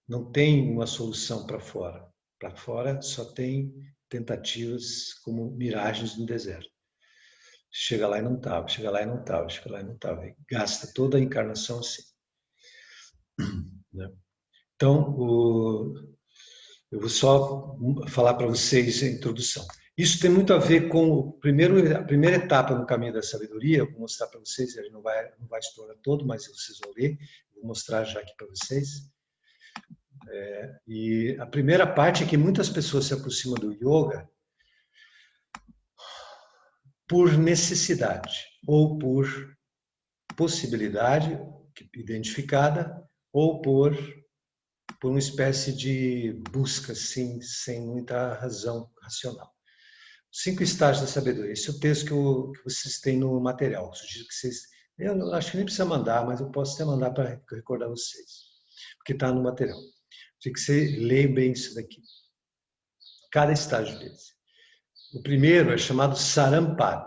Não tem uma solução para fora. Para fora só tem tentativas como miragens no deserto. Chega lá e não estava, chega lá e não estava, chega lá e não estava. Gasta toda a encarnação assim. Né? Então, eu vou só falar para vocês a introdução. Isso tem muito a ver com a primeira etapa no caminho da sabedoria. Eu vou mostrar para vocês, a gente não vai explorar todo, mas vocês vão ler. Vou mostrar já aqui para vocês. E a primeira parte é que muitas pessoas se aproximam do yoga por necessidade ou por possibilidade identificada ou por uma espécie de busca, sim, sem muita razão racional. 5 estágios da sabedoria. Esse é o texto que vocês têm no material. Eu sugiro que vocês... Eu acho que nem precisa mandar, mas eu posso até mandar para recordar vocês, porque está no material. Tem que você leia bem isso daqui. Cada estágio desse. O primeiro é chamado Sarampad.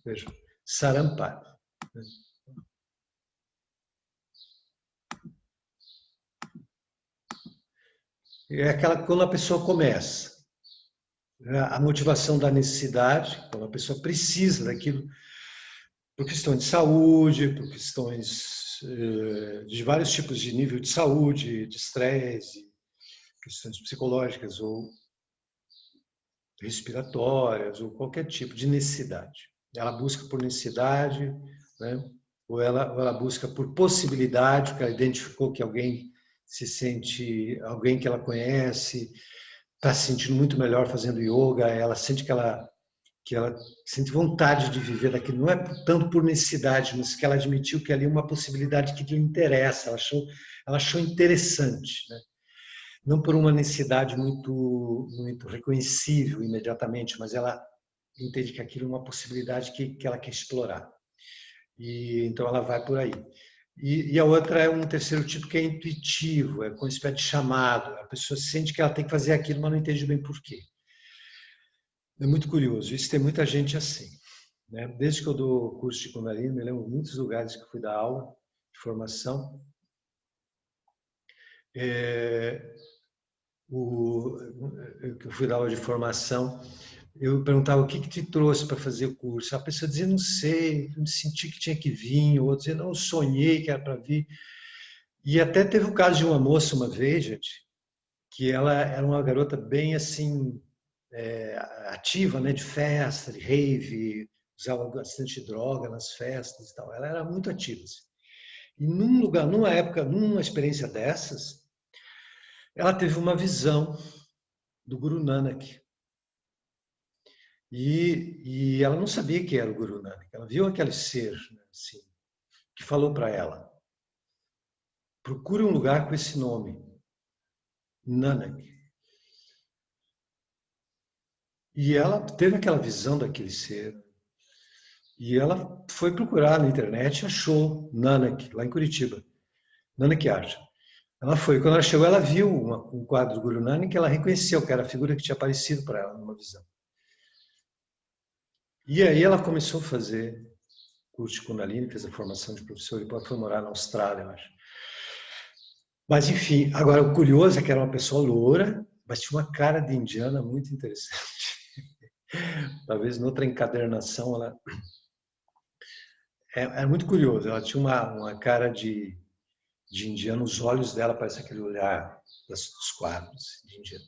Veja, Sarampad. É aquela quando a pessoa começa. A motivação da necessidade, quando a pessoa precisa daquilo, por questões de saúde, por questões de vários tipos de nível de saúde, de estresse, questões psicológicas ou respiratórias, ou qualquer tipo de necessidade. Ela busca por necessidade, né? Ou ela busca por possibilidade, porque ela identificou que alguém se sente, alguém que ela conhece, está se sentindo muito melhor fazendo yoga, ela sente que ela sente vontade de viver daquilo, não é tanto por necessidade, mas que ela admitiu que ali é uma possibilidade que lhe interessa, ela achou interessante, né? Não por uma necessidade muito reconhecível imediatamente, mas ela entende que aquilo é uma possibilidade que ela quer explorar. E então ela vai por aí. E a outra é um terceiro tipo que é intuitivo, é com espécie de chamado. A pessoa sente que ela tem que fazer aquilo, mas não entende bem por quê. É muito curioso. Isso tem muita gente assim, né? Desde que eu dou curso de Kundalini, me lembro de muitos lugares que eu fui dar aula de formação. Que eu fui dar aula de formação, eu perguntava o que te trouxe para fazer o curso. A pessoa dizia, não sei, eu senti que tinha que vir. O outro dizia, não, eu sonhei que era para vir. E até teve o caso de uma moça uma vez, gente, que ela era uma garota bem assim, ativa, né, de festa, de rave, usava bastante droga nas festas e tal. Ela era muito ativa. Assim. E num lugar, numa época, numa experiência dessas, ela teve uma visão do Guru Nanak. E ela não sabia que era o Guru Nanak. Ela viu aquele ser, né, assim, que falou para ela: procure um lugar com esse nome, Nanak. E ela teve aquela visão daquele ser. E ela foi procurar na internet e achou Nanak, lá em Curitiba. Nanak Art. Ela foi. Quando ela chegou, ela viu um quadro do Guru Nanak que ela reconheceu que era a figura que tinha aparecido para ela numa visão. E aí ela começou a fazer curso de Kundalini, fez a formação de professor e depois foi morar na Austrália, eu acho. Mas, enfim, agora o curioso é que era uma pessoa loura, mas tinha uma cara de indiana muito interessante. Talvez noutra encadernação ela... É muito curioso, ela tinha uma cara de indiana, os olhos dela parecem aquele olhar dos quadros de indiana.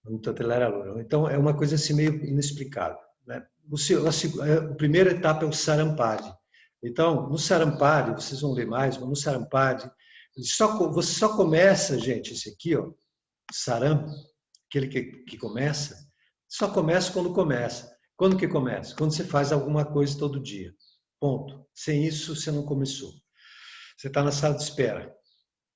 No entanto, ela era loura. Então, é uma coisa assim meio inexplicável. Né? A primeira etapa é o Sarampadi. Então, no Sarampadi, vocês vão ler mais, mas no Sarampadi, você só começa, gente, esse aqui, ó, Saram, aquele que começa, só começa quando começa. Quando que começa? Quando você faz alguma coisa todo dia. Ponto. Sem isso, você não começou. Você está na sala de espera,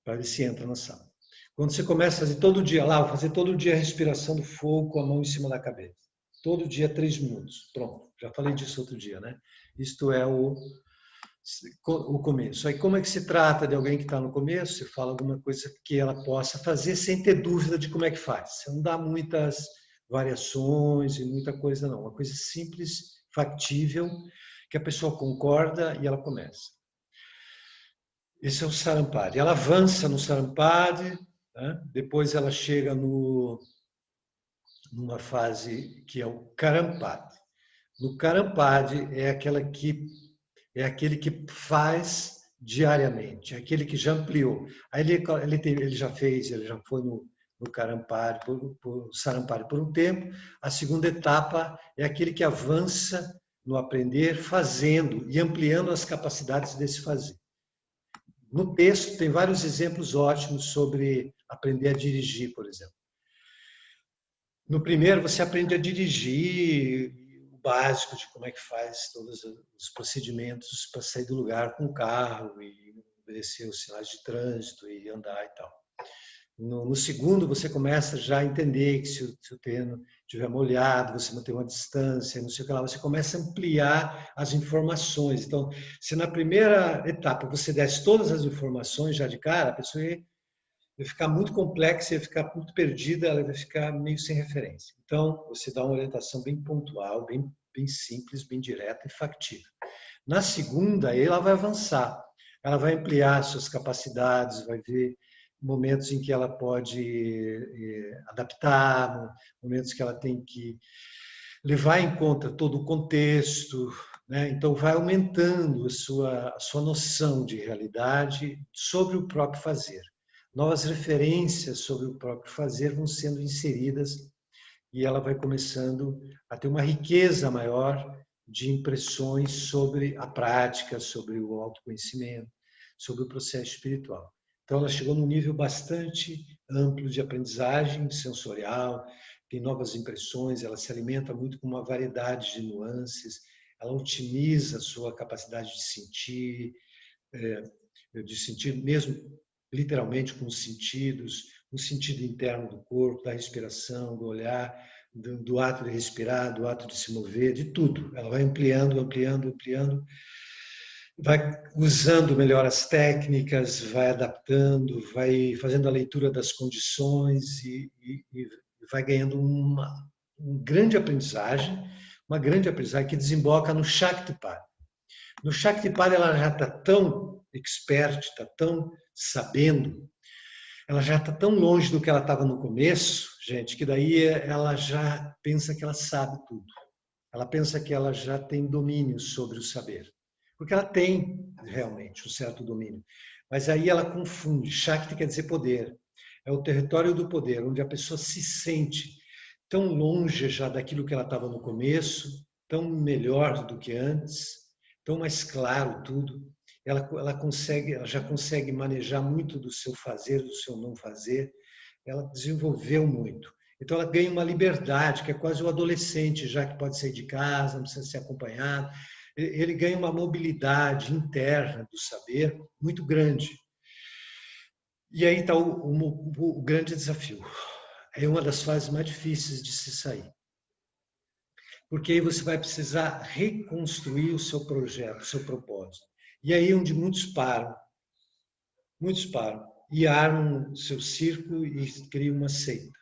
para ver se entra na sala. Quando você começa a fazer todo dia, lá, vou fazer todo dia a respiração do fogo com a mão em cima da cabeça. Todo dia, 3 minutos. Pronto. Já falei disso outro dia, né? Isto é o começo. Aí como é que se trata de alguém que está no começo? Você fala alguma coisa que ela possa fazer sem ter dúvida de como é que faz. Você não dá muitas variações e muita coisa, não. Uma coisa simples, factível, que a pessoa concorda e ela começa. Esse é o Sarampadi. Ela avança no Sarampadi, né? Depois ela chega numa fase que é o Karampadi. No Karampadi é aquele que faz diariamente, é aquele que já ampliou. Aí ele já foi no Karampadi, por Sarampadi por um tempo. A segunda etapa é aquele que avança no aprender, fazendo e ampliando as capacidades desse fazer. No texto tem vários exemplos ótimos sobre aprender a dirigir, por exemplo. No primeiro, você aprende a dirigir, o básico de como é que faz todos os procedimentos para sair do lugar com o carro e obedecer os sinais de trânsito e andar e tal. No segundo, você começa já a entender que se o terreno estiver molhado, você mantém uma distância, não sei o que lá, você começa a ampliar as informações. Então, se na primeira etapa você desse todas as informações já de cara, a pessoa ia ficar muito complexa, ia ficar muito perdida, ela vai ficar meio sem referência. Então, você dá uma orientação bem pontual, bem simples, bem direta e factível. Na segunda, ela vai avançar, ela vai ampliar suas capacidades, vai ver momentos em que ela pode adaptar, momentos que ela tem que levar em conta todo o contexto, né? Então vai aumentando a sua noção de realidade sobre o próprio fazer. Novas referências sobre o próprio fazer vão sendo inseridas e ela vai começando a ter uma riqueza maior de impressões sobre a prática, sobre o autoconhecimento, sobre o processo espiritual. Então, ela chegou num nível bastante amplo de aprendizagem sensorial, tem novas impressões, ela se alimenta muito com uma variedade de nuances, ela otimiza a sua capacidade de sentir mesmo literalmente com os sentidos, o sentido interno do corpo, da respiração, do olhar, do ato de respirar, do ato de se mover, de tudo. Ela vai ampliando, ampliando, ampliando, vai usando melhor as técnicas, vai adaptando, vai fazendo a leitura das condições e vai ganhando uma grande aprendizagem que desemboca no Shaktipat. No Shaktipat ela já está tão expert, está tão sabendo, ela já está tão longe do que ela estava no começo, gente, que daí ela já pensa que ela sabe tudo. Ela pensa que ela já tem domínio sobre o saber. Porque ela tem realmente um certo domínio. Mas aí ela confunde. Shakti quer dizer poder. É o território do poder, onde a pessoa se sente tão longe já daquilo que ela estava no começo, tão melhor do que antes, tão mais claro tudo. Ela já consegue manejar muito do seu fazer, do seu não fazer. Ela desenvolveu muito. Então ela ganha uma liberdade, que é quase o adolescente, já que pode sair de casa, não precisa ser acompanhado. Ele ganha uma mobilidade interna do saber muito grande. E aí está o grande desafio. É uma das fases mais difíceis de se sair. Porque aí você vai precisar reconstruir o seu projeto, o seu propósito. E aí é onde muitos param e armam seu circo e criam uma seita.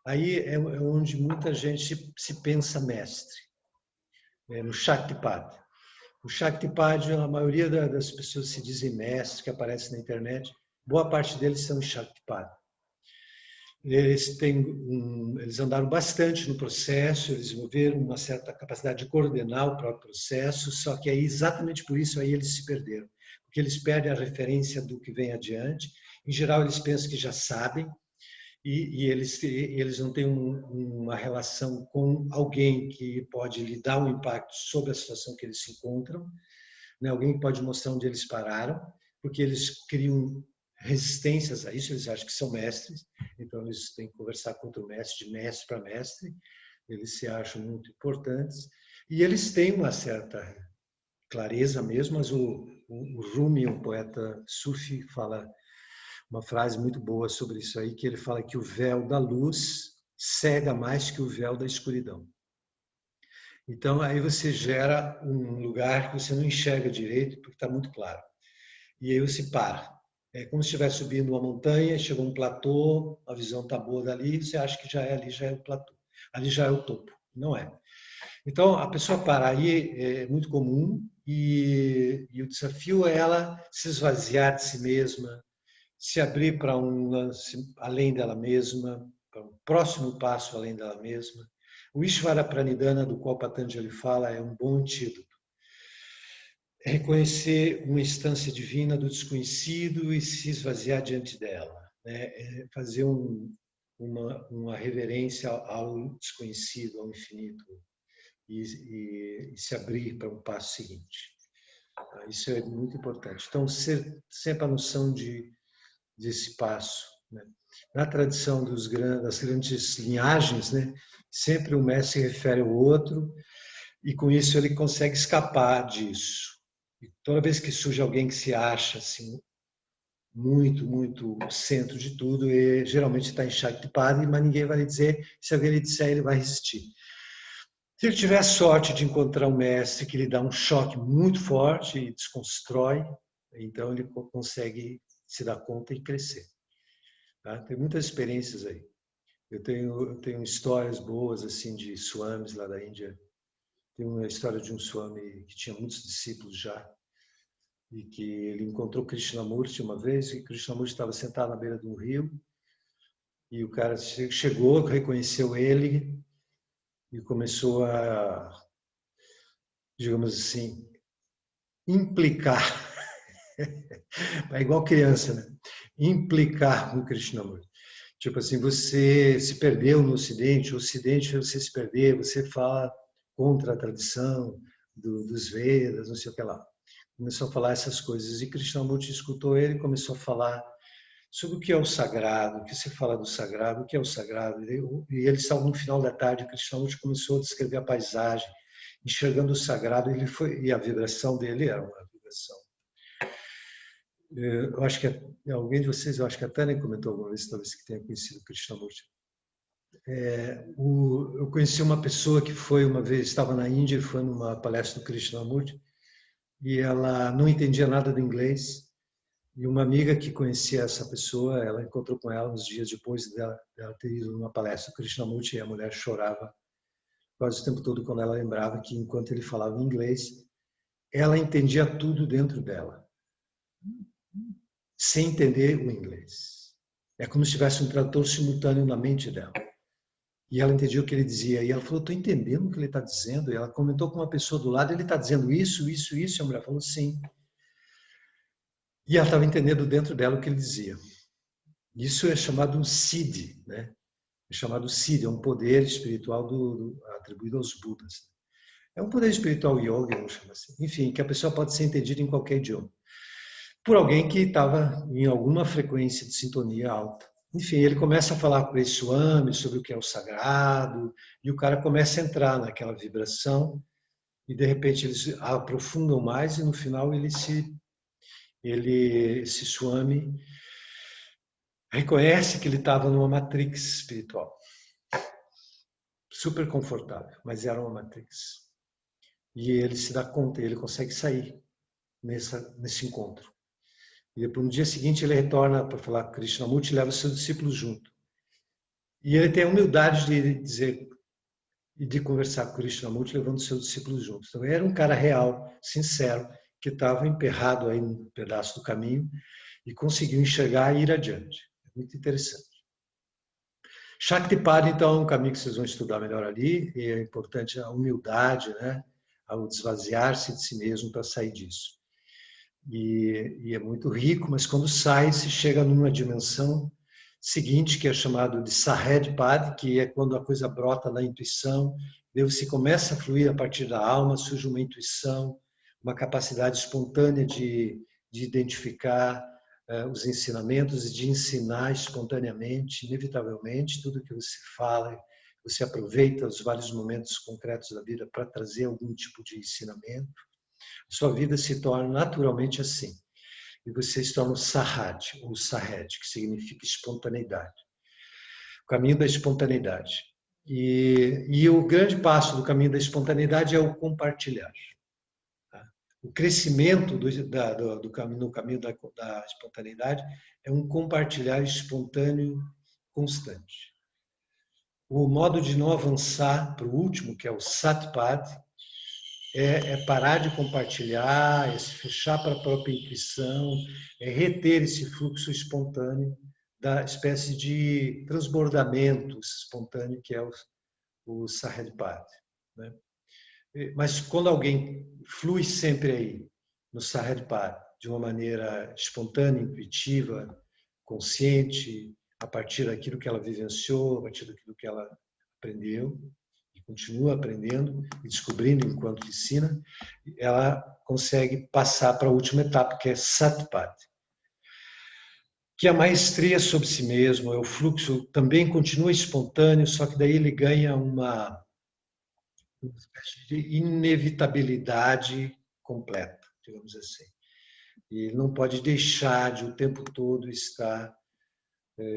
Aí é onde muita gente se pensa mestre, no Shaktipat. O Shaktipat, a maioria das pessoas se dizem mestres que aparecem na internet, boa parte deles são Shaktipat. Eles andaram bastante no processo, eles desenvolveram uma certa capacidade de coordenar o próprio processo, só que aí, exatamente por isso, aí eles se perderam. Porque eles perdem a referência do que vem adiante. Em geral, eles pensam que já sabem, e eles não têm uma relação com alguém que pode lhe dar um impacto sobre a situação que eles se encontram, né? Alguém que pode mostrar onde eles pararam, porque eles criam resistências a isso, eles acham que são mestres, então eles têm que conversar com outro mestre, de mestre para mestre, eles se acham muito importantes, e eles têm uma certa clareza mesmo, mas o Rumi, um poeta sufi, fala uma frase muito boa sobre isso aí, que ele fala que o véu da luz cega mais que o véu da escuridão. Então, aí você gera um lugar que você não enxerga direito, porque está muito claro. E aí você para. É como se estivesse subindo uma montanha, chegou um platô, a visão está boa dali, você acha que já é ali, já é o platô. Ali já é o topo. Não é. Então, a pessoa para aí é muito comum e o desafio é ela se esvaziar de si mesma, se abrir para um lance além dela mesma, para um próximo passo além dela mesma. O Ishvara Pranidhana, do qual Patanjali fala, é um bom antídoto. É reconhecer uma instância divina do desconhecido e se esvaziar diante dela. Né? É fazer uma reverência ao desconhecido, ao infinito, e se abrir para um passo seguinte. Isso é muito importante. Então, sempre a noção desse passo. Né? Na tradição das grandes linhagens, né, sempre o mestre se refere ao outro e com isso ele consegue escapar disso. E toda vez que surge alguém que se acha assim muito centro de tudo, e geralmente está em Shaktipada, mas ninguém vai lhe dizer, se alguém lhe disser, ele vai resistir. Se ele tiver a sorte de encontrar um mestre que lhe dá um choque muito forte e desconstrói, então ele consegue se dar conta e crescer. Tá? Tem muitas experiências aí. Eu tenho histórias boas assim de swamis lá da Índia. Tem uma história de um swami que tinha muitos discípulos já e que ele encontrou Krishnamurti uma vez e Krishnamurti estava sentado na beira de um rio e o cara chegou, reconheceu ele e começou a, digamos assim, implicar. É igual criança, né? Implicar com Krishnamurti. Tipo assim, você se perdeu no Ocidente, o Ocidente fez você se perder, você fala contra a tradição dos Vedas, não sei o que lá. Começou a falar essas coisas e Krishnamurti escutou ele e começou a falar sobre o que é o sagrado, o que se fala do sagrado, o que é o sagrado. E eles estavam no final da tarde, Krishnamurti começou a descrever a paisagem, enxergando o sagrado, e a vibração dele era uma vibração. Eu acho que alguém de vocês, eu acho que a Tânia comentou alguma vez, talvez que tenha conhecido o Krishnamurti. Eu conheci uma pessoa que foi uma vez, estava na Índia, foi numa palestra do Krishnamurti, e ela não entendia nada do inglês. E uma amiga que conhecia essa pessoa, ela encontrou com ela uns dias depois dela ter ido numa palestra do Krishnamurti, e a mulher chorava quase o tempo todo quando ela lembrava que enquanto ele falava inglês, ela entendia tudo dentro dela, sem entender o inglês. É como se tivesse um tradutor simultâneo na mente dela. E ela entendia o que ele dizia. E ela falou, estou entendendo o que ele está dizendo. E ela comentou com uma pessoa do lado, ele está dizendo isso, isso, isso. E a mulher falou, sim. E ela estava entendendo dentro dela o que ele dizia. Isso é chamado um siddhi, né? É chamado siddhi, é um poder espiritual atribuído aos Budas. É um poder espiritual yoga, vamos chamar assim. Enfim, que a pessoa pode ser entendida em qualquer idioma. Por alguém que estava em alguma frequência de sintonia alta. Enfim, ele começa a falar com esse Swami sobre o que é o sagrado, e o cara começa a entrar naquela vibração, e de repente eles aprofundam mais, e no final esse Swami reconhece que ele estava numa matrix espiritual. Super confortável, mas era uma matrix. E ele se dá conta, ele consegue sair nesse encontro. E depois, no dia seguinte, ele retorna para falar com Krishnamurti e leva seus discípulos junto. E ele tem a humildade de dizer e de conversar com Krishnamurti levando seus discípulos juntos. Então, era um cara real, sincero, que estava emperrado aí num pedaço do caminho e conseguiu enxergar e ir adiante. É muito interessante. Shaktipada, então, é um caminho que vocês vão estudar melhor ali, e é importante a humildade, né? Ao desvaziar-se de si mesmo para sair disso. E é muito rico, mas quando sai, se chega numa dimensão seguinte, que é chamado de Sahed-Pad, que é quando a coisa brota na intuição, Deus se começa a fluir a partir da alma, surge uma intuição, uma capacidade espontânea de identificar os ensinamentos e de ensinar espontaneamente, inevitavelmente, tudo que você fala, você aproveita os vários momentos concretos da vida para trazer algum tipo de ensinamento. Sua vida se torna naturalmente assim. E você se torna o Sahat, ou Sahed, que significa espontaneidade. O caminho da espontaneidade. E o grande passo do caminho da espontaneidade é o compartilhar. O crescimento no caminho da espontaneidade é um compartilhar espontâneo constante. O modo de não avançar para o último, que é o Satpad, é parar de compartilhar, é se fechar para a própria intuição, é reter esse fluxo espontâneo da espécie de transbordamento espontâneo que é o Sahaja-Pad, né? Mas quando alguém flui sempre aí no Sahaja-Pad de uma maneira espontânea, intuitiva, consciente, a partir daquilo que ela vivenciou, a partir daquilo que ela aprendeu, e continua aprendendo e descobrindo enquanto ensina, ela consegue passar para a última etapa, que é Satpad, que é a maestria sobre si mesmo, é o fluxo, também continua espontâneo, só que daí ele ganha uma espécie de inevitabilidade completa, digamos assim. E ele não pode deixar de o tempo todo estar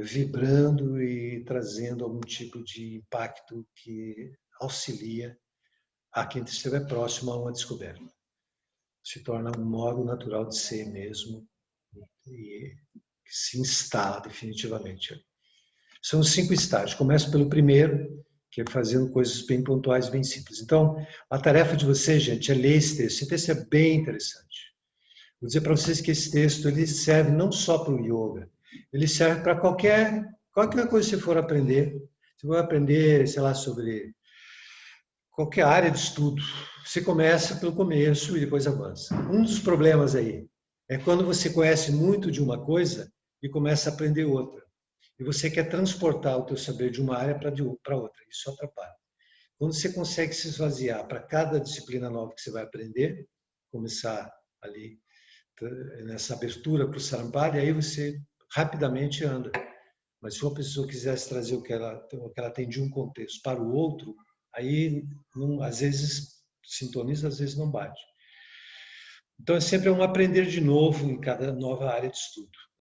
vibrando e trazendo algum tipo de impacto que auxilia a quem estiver próximo a uma descoberta. Se torna um modo natural de ser mesmo e se instala definitivamente. São os 5 estágios. Começo pelo primeiro, que é fazendo coisas bem pontuais, bem simples. Então, a tarefa de vocês, gente, é ler esse texto. Esse texto é bem interessante. Vou dizer para vocês que esse texto ele serve não só para o yoga, ele serve para qualquer coisa que você for aprender. Se for aprender, sei lá, sobre qualquer área de estudo, você começa pelo começo e depois avança. Um dos problemas aí é quando você conhece muito de uma coisa e começa a aprender outra. E você quer transportar o teu saber de uma área para outra. Isso atrapalha. Quando você consegue se esvaziar para cada disciplina nova que você vai aprender, começar ali nessa abertura para o Sarampada, e aí você rapidamente anda. Mas se uma pessoa quisesse trazer o que ela tem de um contexto para o outro, aí não, às vezes sintoniza, às vezes não bate. Então é sempre um aprender de novo em cada nova área de estudo.